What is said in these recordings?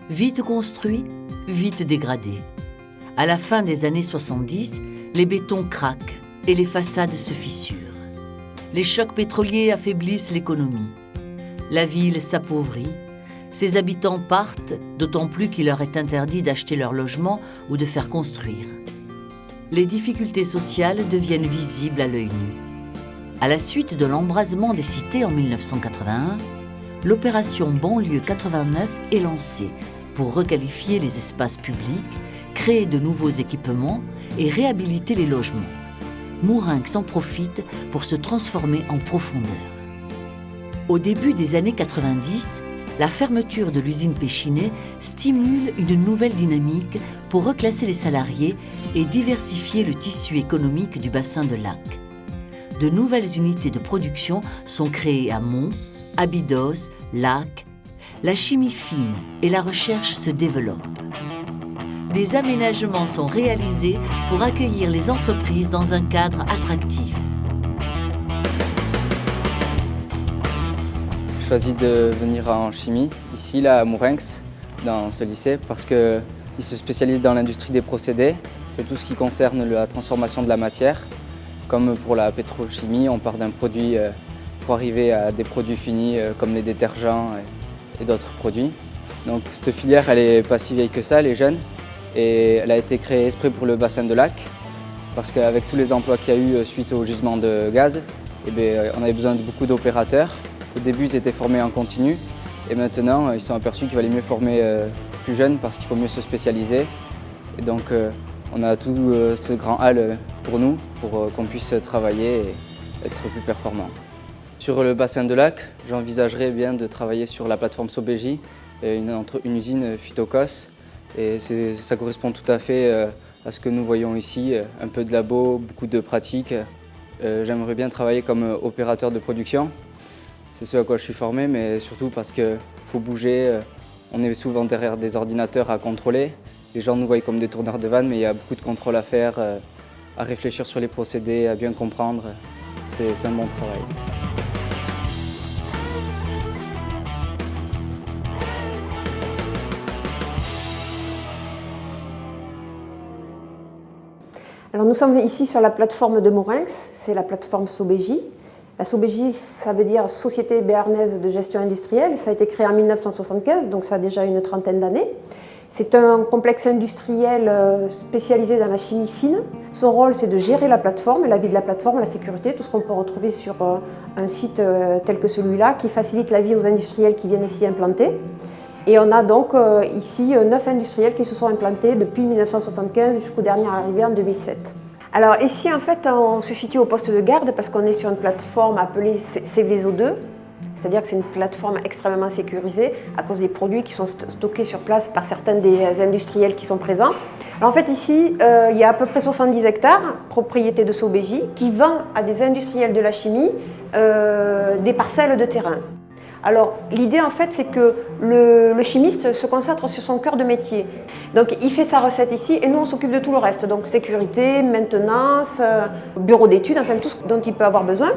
Vite construit, vite dégradé. À la fin des années 70, les bétons craquent et les façades se fissurent. Les chocs pétroliers affaiblissent l'économie. La ville s'appauvrit. Ses habitants partent, d'autant plus qu'il leur est interdit d'acheter leur logement ou de faire construire. Les difficultés sociales deviennent visibles à l'œil nu. À la suite de l'embrasement des cités en 1981, l'opération Banlieue 89 est lancée pour requalifier les espaces publics, créer de nouveaux équipements et réhabiliter les logements. Mourinx en profite pour se transformer en profondeur. Au début des années 90, la fermeture de l'usine Pechiney stimule une nouvelle dynamique pour reclasser les salariés et diversifier le tissu économique du bassin de Lac. De nouvelles unités de production sont créées à Mont, Abydos, Lac. La chimie fine et la recherche se développent. Des aménagements sont réalisés pour accueillir les entreprises dans un cadre attractif. J'ai choisi de venir en chimie, ici là, à Mourinx, dans ce lycée, parce qu'il se spécialise dans l'industrie des procédés. C'est tout ce qui concerne la transformation de la matière. Comme pour la pétrochimie, on part d'un produit pour arriver à des produits finis comme les détergents et d'autres produits. Donc cette filière, elle n'est pas si vieille que ça, elle est jeune. Et elle a été créée exprès pour le bassin de Lac, parce qu'avec tous les emplois qu'il y a eu suite au gisement de gaz, on avait besoin de beaucoup d'opérateurs. Au début, ils étaient formés en continu, et maintenant, ils se sont aperçus qu'il valait mieux former plus jeunes parce qu'il faut mieux se spécialiser. Et donc, on a tout ce grand hall pour nous, pour qu'on puisse travailler et être plus performants. Sur le bassin de Lac, j'envisagerais bien de travailler sur la plateforme Sobeji, une usine Phytocos. Et ça correspond tout à fait à ce que nous voyons ici, un peu de labo, beaucoup de pratique. J'aimerais bien travailler comme opérateur de production. C'est ce à quoi je suis formé, mais surtout parce qu'il faut bouger. On est souvent derrière des ordinateurs à contrôler. Les gens nous voient comme des tourneurs de vannes, mais il y a beaucoup de contrôle à faire, à réfléchir sur les procédés, à bien comprendre. C'est un bon travail. Alors nous sommes ici sur la plateforme de Mourinx, c'est la plateforme Sobeji. La Sobeji, ça veut dire Société béarnaise de gestion industrielle. Ça a été créé en 1975, donc ça a déjà une trentaine d'années. C'est un complexe industriel spécialisé dans la chimie fine. Son rôle, c'est de gérer la plateforme, la vie de la plateforme, la sécurité, tout ce qu'on peut retrouver sur un site tel que celui-là, qui facilite la vie aux industriels qui viennent ici implanter. Et on a donc ici 9 industriels qui se sont implantés depuis 1975 jusqu'au dernier arrivé en 2007. Alors ici, en fait, on se situe au poste de garde parce qu'on est sur une plateforme appelée CVSO2, c'est-à-dire que c'est une plateforme extrêmement sécurisée à cause des produits qui sont stockés sur place par certains des industriels qui sont présents. Alors en fait ici, il y a à peu près 70 hectares, propriété de Sobeji, qui vend à des industriels de la chimie des parcelles de terrain. Alors l'idée en fait c'est que le chimiste se concentre sur son cœur de métier. Donc il fait sa recette ici et nous on s'occupe de tout le reste. Donc sécurité, maintenance, bureau d'études, enfin tout ce dont il peut avoir besoin.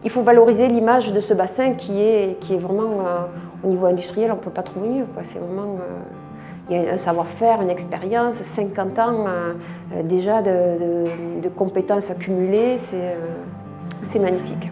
Il faut valoriser l'image de ce bassin qui est vraiment au niveau industriel, on ne peut pas trouver mieux. C'est vraiment, il y a un savoir-faire, une expérience, 50 ans déjà de compétences accumulées, c'est magnifique.